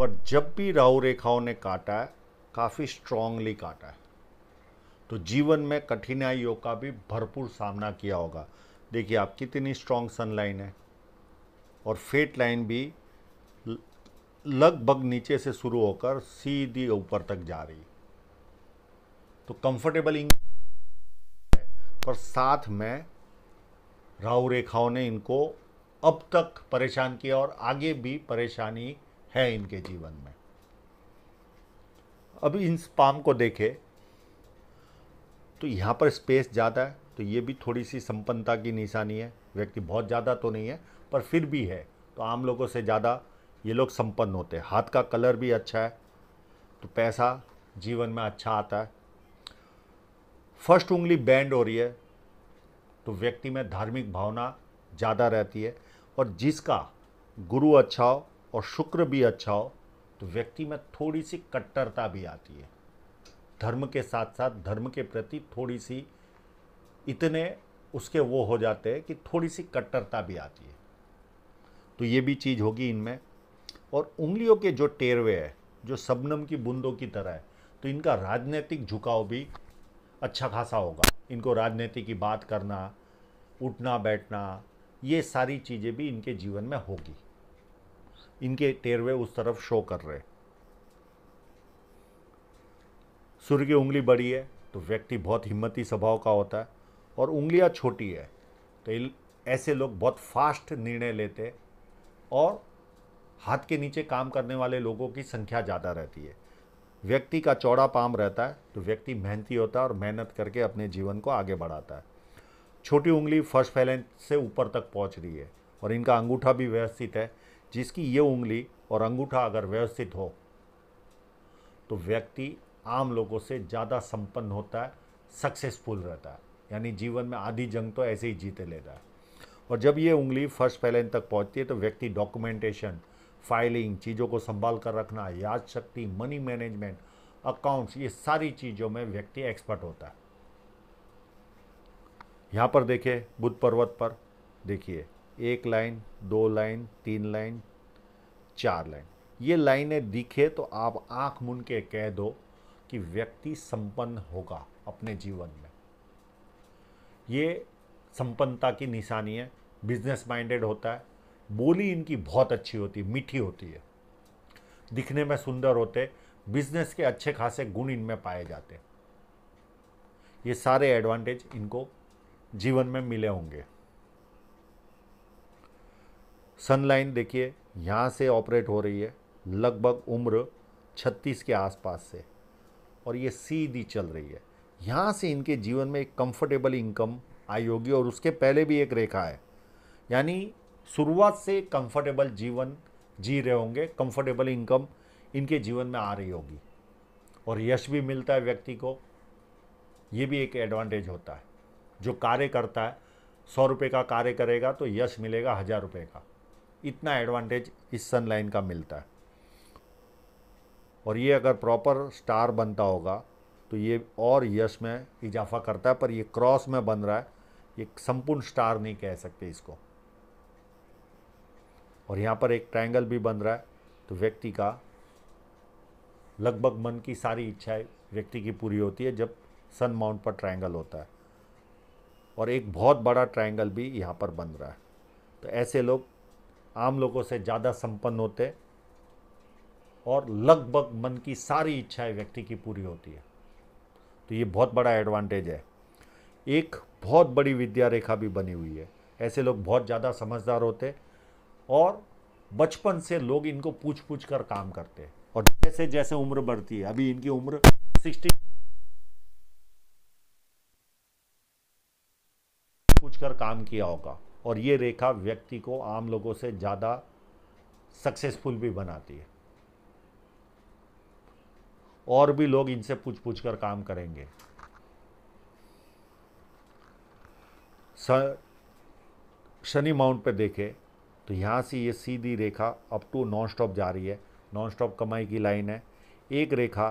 पर जब भी राहु रेखाओं ने काटा है, काफ़ी स्ट्रांगली काटा है। तो जीवन में कठिनाइयों का भी भरपूर सामना किया होगा। देखिए आप कितनी स्ट्रांग सन लाइन है, और फेट लाइन भी लगभग नीचे से शुरू होकर सीधी ऊपर तक जा रही। तो कंफर्टेबल पर साथ में राहु रेखाओं ने इनको अब तक परेशान किया और आगे भी परेशानी है इनके जीवन में। अभी इन पाम को देखे तो यहाँ पर स्पेस ज़्यादा है, तो ये भी थोड़ी सी संपन्नता की निशानी है। व्यक्ति बहुत ज़्यादा तो नहीं है, पर फिर भी है। तो आम लोगों से ज़्यादा ये लोग संपन्न होते हैं। हाथ का कलर भी अच्छा है, तो पैसा जीवन में अच्छा आता है। फर्स्ट उंगली बैंड हो रही है, तो व्यक्ति में धार्मिक भावना ज़्यादा रहती है। और जिसका गुरु अच्छा हो और शुक्र भी अच्छा हो, तो व्यक्ति में थोड़ी सी कट्टरता भी आती है। धर्म के साथ साथ धर्म के प्रति थोड़ी सी इतने उसके वो हो जाते हैं कि थोड़ी सी कट्टरता भी आती है। तो ये भी चीज़ होगी इनमें। और उंगलियों के जो टेरवे है, जो शबनम की बूंदों की तरह है, तो इनका राजनीतिक झुकाव भी अच्छा खासा होगा। इनको राजनीति की बात करना, उठना बैठना, ये सारी चीज़ें भी इनके जीवन में होगी। इनके टेरवे उस तरफ शो कर रहे। सूर्य की उंगली बड़ी है, तो व्यक्ति बहुत हिम्मती स्वभाव का होता है। और उंगलियां छोटी है, तो ऐसे लोग बहुत फास्ट निर्णय लेते, और हाथ के नीचे काम करने वाले लोगों की संख्या ज़्यादा रहती है। व्यक्ति का चौड़ा पाम रहता है, तो व्यक्ति मेहनती होता है और मेहनत करके अपने जीवन को आगे बढ़ाता है। छोटी उंगली फर्स्ट फैलेंस से ऊपर तक पहुंच रही है, और इनका अंगूठा भी व्यवस्थित है। जिसकी ये उंगली और अंगूठा अगर व्यवस्थित हो, तो व्यक्ति आम लोगों से ज़्यादा संपन्न होता है, सक्सेसफुल रहता है। यानी जीवन में आधी जंग तो ऐसे ही जीते लेता है। और जब ये उंगली फर्स्ट फैलेंस तक पहुंचती है, तो व्यक्ति डॉक्यूमेंटेशन, फाइलिंग, चीज़ों को संभाल कर रखना, याद शक्ति, मनी मैनेजमेंट, अकाउंट्स, ये सारी चीज़ों में व्यक्ति एक्सपर्ट होता है। यहाँ पर देखिए बुध पर्वत पर देखिए 1 लाइन, 2 लाइन, 3 लाइन, 4 लाइन। ये लाइनें दिखे तो आप आंख मूंद के कह दो कि व्यक्ति संपन्न होगा अपने जीवन में। ये संपन्नता की निशानी है। बिजनेस माइंडेड होता है। बोली इनकी बहुत अच्छी होती है, मीठी होती है, दिखने में सुंदर होते, बिजनेस के अच्छे खासे गुण इनमें पाए जाते। ये सारे एडवांटेज इनको जीवन में मिले होंगे। सनलाइन देखिए यहाँ से ऑपरेट हो रही है, लगभग उम्र 36 के आसपास से, और ये सीधी चल रही है। यहाँ से इनके जीवन में एक कंफर्टेबल इनकम आई होगी, और उसके पहले भी एक रेखा है। यानी शुरुआत से कंफर्टेबल जीवन जी रहे होंगे, कंफर्टेबल इनकम इनके जीवन में आ रही होगी, और यश भी मिलता है व्यक्ति को। ये भी एक एडवांटेज होता है। जो कार्य करता है, 100 रुपये का कार्य करेगा तो यश मिलेगा 1000 रुपये का। इतना एडवांटेज इस सन लाइन का मिलता है। और ये अगर प्रॉपर स्टार बनता होगा तो ये और यश में इजाफा करता है। पर ये क्रॉस में बन रहा है, ये संपूर्ण स्टार नहीं कह सकते इसको। और यहाँ पर एक ट्रायंगल भी बन रहा है, तो व्यक्ति का लगभग मन की सारी इच्छाएं व्यक्ति की पूरी होती है जब सन माउंट पर ट्रायंगल होता है। और एक बहुत बड़ा ट्रायंगल भी यहाँ पर बन रहा है। तो ऐसे लोग आम लोगों से ज़्यादा संपन्न होते, और लगभग मन की सारी इच्छाएं व्यक्ति की पूरी होती है। तो ये बहुत बड़ा एडवांटेज है। एक बहुत बड़ी विद्या रेखा भी बनी हुई है। ऐसे लोग बहुत ज़्यादा समझदार होते, और बचपन से लोग इनको पूछ पूछ कर काम करते हैं। और जैसे जैसे उम्र बढ़ती है, अभी इनकी उम्र 60, पूछ कर काम किया होगा। और ये रेखा व्यक्ति को आम लोगों से ज़्यादा सक्सेसफुल भी बनाती है, और भी लोग इनसे पूछ पूछ कर काम करेंगे। शनि माउंट पे देखें तो यहाँ से ये सीधी रेखा अप टू नॉन स्टॉप जा रही है। नॉन स्टॉप कमाई की लाइन है। एक रेखा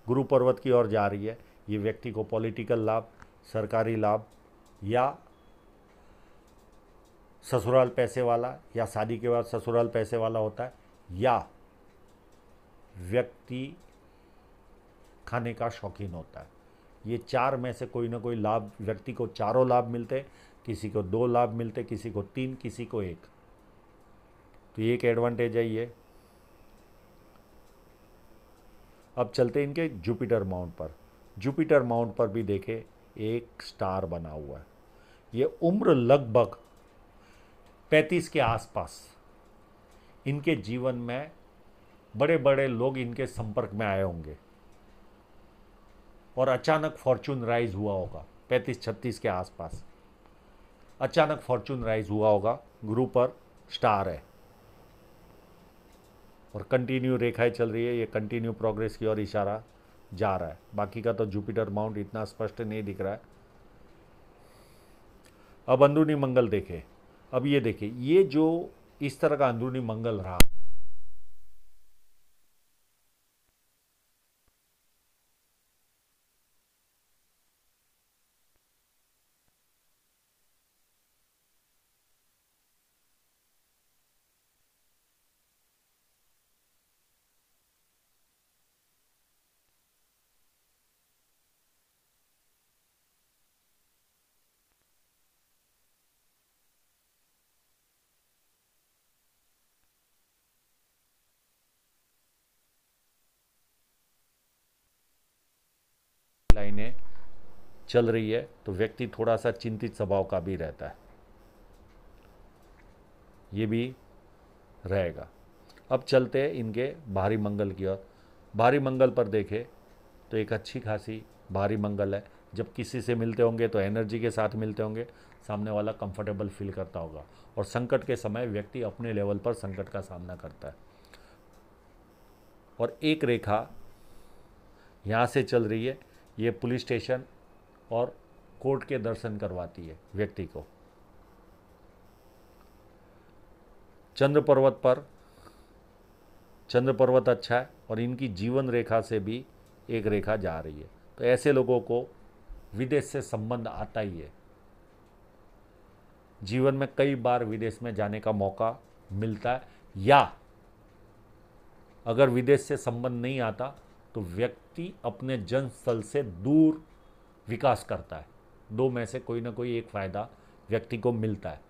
गुरु पर्वत की ओर जा रही है। ये व्यक्ति को पॉलिटिकल लाभ, सरकारी लाभ, या ससुराल पैसे वाला, या शादी के बाद ससुराल पैसे वाला होता है, या व्यक्ति खाने का शौकीन होता है। ये चार में से कोई ना कोई लाभ, व्यक्ति को चारों लाभ मिलते, किसी को 2 लाभ मिलते, किसी को 3, किसी को 1। तो ये एक एडवांटेज है ये। अब चलते हैं इनके जुपिटर माउंट पर। जुपिटर माउंट पर भी देखे एक स्टार बना हुआ है। ये उम्र लगभग 35 के आसपास। इनके जीवन में बड़े बड़े लोग इनके संपर्क में आए होंगे और अचानक फॉर्चून राइज हुआ होगा। 35-36 के आसपास अचानक फॉर्चून राइज हुआ होगा। गुरु पर स्टार है और कंटिन्यू रेखाएं चल रही है। ये कंटिन्यू प्रोग्रेस की ओर इशारा जा रहा है। बाकी का तो जुपिटर माउंट इतना स्पष्ट नहीं दिख रहा है। अब अंदरूनी मंगल देखे। अब ये देखिए, ये जो इस तरह का अंदरूनी मंगल रहा, लाइनें चल रही है तो व्यक्ति थोड़ा सा चिंतित स्वभाव का भी रहता है। ये भी रहेगा। अब चलते हैं इनके भारी मंगल की ओर। भारी मंगल पर देखे तो एक अच्छी खासी भारी मंगल है। जब किसी से मिलते होंगे तो एनर्जी के साथ मिलते होंगे, सामने वाला कंफर्टेबल फील करता होगा और संकट के समय व्यक्ति अपने लेवल पर संकट का सामना करता है। और एक रेखा यहाँ से चल रही है, ये पुलिस स्टेशन और कोर्ट के दर्शन करवाती है व्यक्ति को। चंद्र पर्वत अच्छा है और इनकी जीवन रेखा से भी एक रेखा जा रही है। तो ऐसे लोगों को विदेश से संबंध आता ही है। जीवन में कई बार विदेश में जाने का मौका मिलता है, या अगर विदेश से संबंध नहीं आता तो व्यक्ति अपने जन्म स्थल से दूर विकास करता है। 2 में से कोई ना कोई एक फायदा व्यक्ति को मिलता है।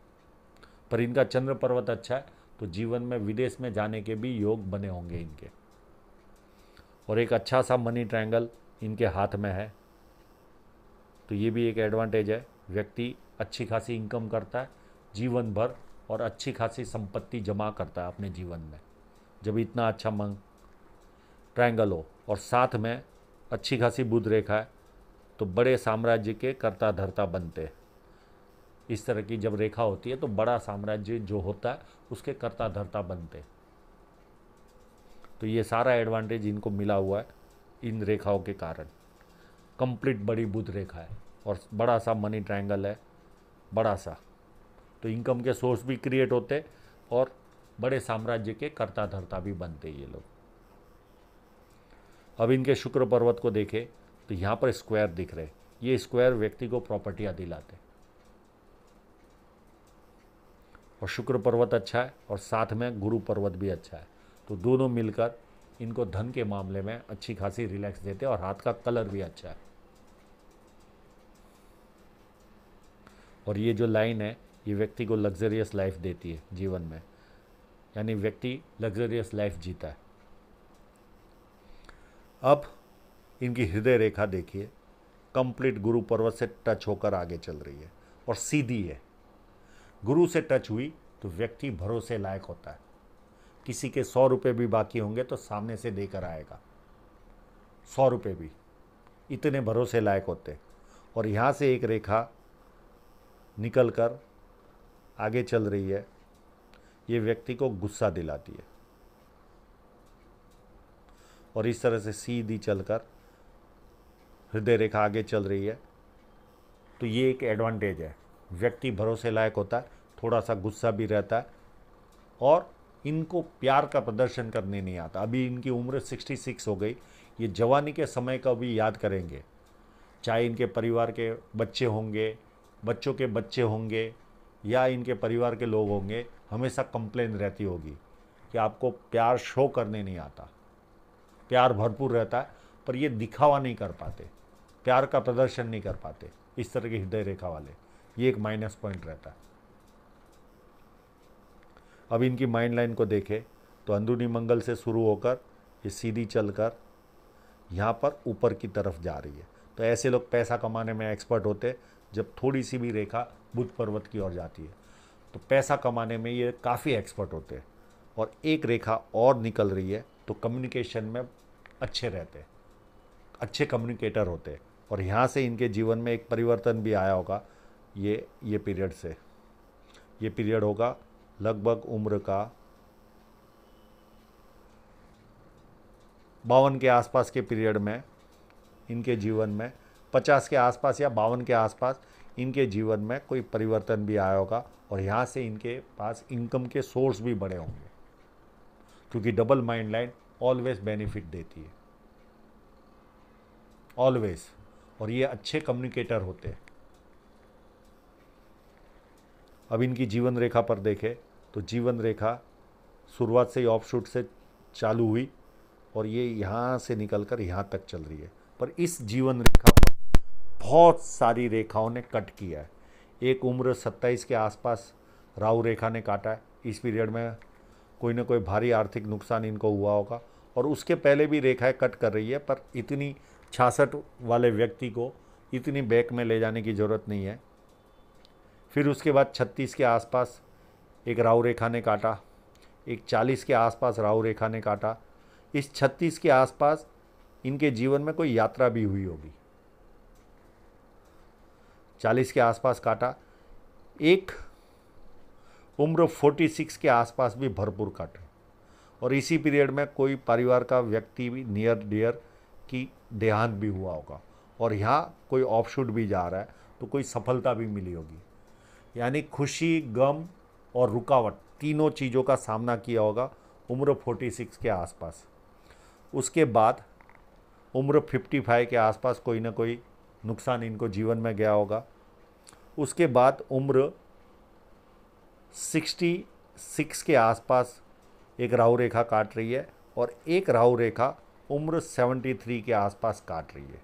पर इनका चंद्र पर्वत अच्छा है तो जीवन में विदेश में जाने के भी योग बने होंगे इनके। और एक अच्छा सा मनी ट्रायंगल इनके हाथ में है, तो ये भी एक एडवांटेज है। व्यक्ति अच्छी खासी इनकम करता है जीवन भर और अच्छी खासी संपत्ति जमा करता है अपने जीवन में, जब इतना अच्छा ट्रायंगल हो। और साथ में अच्छी खासी बुध रेखा है तो बड़े साम्राज्य के कर्ता धर्ता बनते हैं। इस तरह की जब रेखा होती है तो बड़ा साम्राज्य जो होता है उसके कर्ता धर्ता बनते हैं। तो ये सारा एडवांटेज इनको मिला हुआ है इन रेखाओं के कारण। कंप्लीट बड़ी बुध रेखा है और बड़ा सा मनी ट्रायंगल है, बड़ा सा। तो इनकम के सोर्स भी क्रिएट होते और बड़े साम्राज्य के कर्ता धर्ता भी बनते ये लोग। अब इनके शुक्र पर्वत को देखें तो यहाँ पर स्क्वायर दिख रहे। ये स्क्वायर व्यक्ति को प्रॉपर्टियाँ दिलाते। और शुक्र पर्वत अच्छा है और साथ में गुरु पर्वत भी अच्छा है, तो दोनों मिलकर इनको धन के मामले में अच्छी खासी रिलैक्स देते हैं। और हाथ का कलर भी अच्छा है। और ये जो लाइन है ये व्यक्ति को लग्जरियस लाइफ देती है जीवन में, यानी व्यक्ति लग्जरियस लाइफ जीता है। अब इनकी हृदय रेखा देखिए, कंप्लीट गुरु पर्वत से टच होकर आगे चल रही है और सीधी है। गुरु से टच हुई तो व्यक्ति भरोसे लायक होता है। किसी के 100 रुपये भी बाकी होंगे तो सामने से देकर आएगा। 100 रुपये भी इतने भरोसे लायक होते। और यहाँ से एक रेखा निकल कर आगे चल रही है, ये व्यक्ति को गुस्सा दिलाती है। और इस तरह से सीधी चलकर हृदय रेखा आगे चल रही है, तो ये एक एडवांटेज है। व्यक्ति भरोसे लायक होता है, थोड़ा सा गुस्सा भी रहता है और इनको प्यार का प्रदर्शन करने नहीं आता। अभी इनकी उम्र 66 हो गई। ये जवानी के समय का भी याद करेंगे, चाहे इनके परिवार के बच्चे होंगे, बच्चों के बच्चे होंगे या इनके परिवार के लोग होंगे, हमेशा कंप्लेन रहती होगी कि आपको प्यार शो करने नहीं आता। प्यार भरपूर रहता है, पर ये दिखावा नहीं कर पाते, प्यार का प्रदर्शन नहीं कर पाते, इस तरह के हृदय रेखा वाले, ये एक माइनस पॉइंट रहता है। अब इनकी माइंड लाइन को देखें तो अंदरूनी मंगल से शुरू होकर ये सीधी चलकर यहाँ पर ऊपर की तरफ जा रही है। तो ऐसे लोग पैसा कमाने में एक्सपर्ट होते, जब थोड़ी सी भी रेखा बुध पर्वत की ओर जाती है तो पैसा कमाने में ये काफ़ी एक्सपर्ट होते हैं। और एक रेखा और निकल रही है तो कम्युनिकेशन में अच्छे रहते हैं, अच्छे कम्युनिकेटर होते हैं। और यहाँ से इनके जीवन में एक परिवर्तन भी आया होगा ये पीरियड से। ये पीरियड होगा लगभग उम्र का 52 के आसपास के पीरियड में इनके जीवन में 50 के आसपास या 52 के आसपास इनके जीवन में कोई परिवर्तन भी आया होगा। और यहाँ से इनके पास इनकम के सोर्स भी बड़े होंगे, क्योंकि double mind line always benefit देती है, ऑलवेज। और ये अच्छे कम्युनिकेटर होते हैं। अब इनकी जीवन रेखा पर देखें तो जीवन रेखा शुरुआत से ही ऑफशूट से चालू हुई और ये यहाँ से निकलकर यहाँ तक चल रही है। पर इस जीवन रेखा पर बहुत सारी रेखाओं ने कट किया है। एक उम्र 27 के आसपास राहु रेखा ने काटा है। इस पीरियड में कोई ना कोई भारी आर्थिक नुकसान इनको हुआ होगा। और उसके पहले भी रेखाएं कट कर रही है, पर इतनी 66 वाले व्यक्ति को इतनी बैक में ले जाने की ज़रूरत नहीं है। फिर उसके बाद 36 के आसपास एक राहु रेखा ने काटा, एक 40 के आसपास राहु रेखा ने काटा। इस 36 के आसपास इनके जीवन में कोई यात्रा भी हुई होगी, 40 के आसपास काटा। एक उम्र 46 के आसपास भी भरपूर काटा। और इसी पीरियड में कोई परिवार का व्यक्ति भी नियर डियर की देहांत भी हुआ होगा। और यहाँ कोई ऑफशूट भी जा रहा है तो कोई सफलता भी मिली होगी। यानी खुशी, गम और रुकावट तीनों चीज़ों का सामना किया होगा उम्र 46 के आसपास। उसके बाद उम्र 55 के आसपास कोई ना कोई नुकसान इनको जीवन में गया होगा। उसके बाद उम्र 66 के आसपास एक राहु रेखा काट रही है और एक राहु रेखा उम्र 73 के आसपास काट रही है।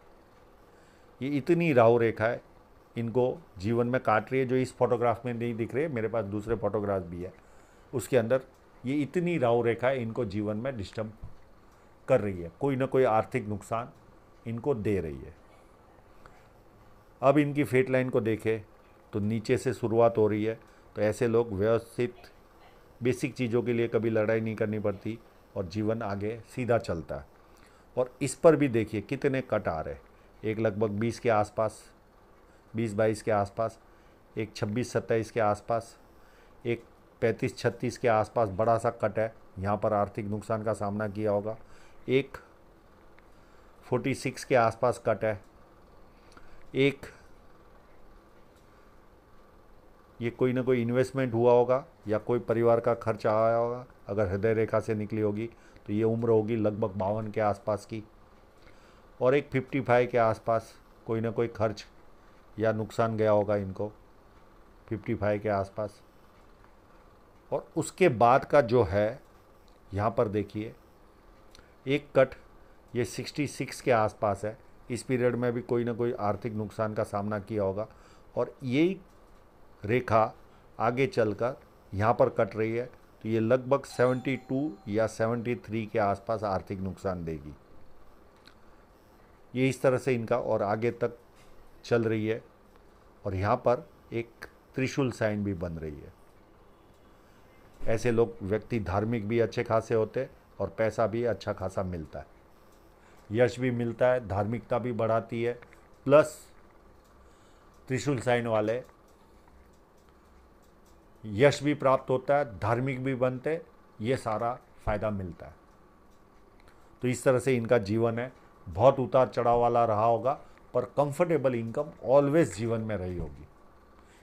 ये इतनी राहु रेखाएं इनको जीवन में काट रही है, जो इस फोटोग्राफ में नहीं दिख रही है, मेरे पास दूसरे फोटोग्राफ भी है, उसके अंदर ये इतनी राहु रेखाएं इनको जीवन में डिस्टर्ब कर रही है, कोई ना कोई आर्थिक नुकसान इनको दे रही है। अब इनकी फेट लाइन को देखें तो नीचे से शुरुआत हो रही है। तो ऐसे लोग व्यवस्थित बेसिक चीज़ों के लिए कभी लड़ाई नहीं करनी पड़ती और जीवन आगे सीधा चलता है। और इस पर भी देखिए कितने कट आ रहे हैं। एक लगभग 20 के आसपास, 20-22 के आसपास, एक 26-27 के आसपास, एक 35-36 के आसपास बड़ा सा कट है, यहाँ पर आर्थिक नुकसान का सामना किया होगा। एक 46 के आसपास कट है। एक ये कोई ना कोई इन्वेस्टमेंट हुआ होगा या कोई परिवार का खर्च आया होगा। अगर हृदय रेखा से निकली होगी तो ये उम्र होगी लगभग 52 के आसपास की। और एक 55 के आसपास कोई ना कोई खर्च या नुकसान गया होगा इनको, 55 के आसपास। और उसके बाद का जो है यहाँ पर देखिए एक कट ये 66 के आसपास है। इस पीरियड में भी कोई ना कोई आर्थिक नुकसान का सामना किया होगा। और यही रेखा आगे चलकर यहाँ पर कट रही है तो ये लगभग 72 या 73 के आसपास आर्थिक नुकसान देगी। ये इस तरह से इनका और आगे तक चल रही है। और यहाँ पर एक त्रिशूल साइन भी बन रही है। ऐसे लोग व्यक्ति धार्मिक भी अच्छे खासे होते हैं और पैसा भी अच्छा खासा मिलता है, यश भी मिलता है, धार्मिकता भी बढ़ाती है, प्लस त्रिशूल साइन वाले यश भी प्राप्त होता है, धार्मिक भी बनते, ये सारा फायदा मिलता है। तो इस तरह से इनका जीवन है। बहुत उतार चढ़ाव वाला रहा होगा पर कंफर्टेबल इनकम ऑलवेज जीवन में रही होगी।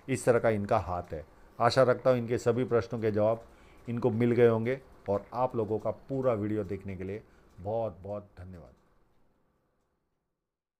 इस तरह का इनका हाथ है। आशा रखता हूँ इनके सभी प्रश्नों के जवाब इनको मिल गए होंगे। और आप लोगों का पूरा वीडियो देखने के लिए बहुत बहुत धन्यवाद।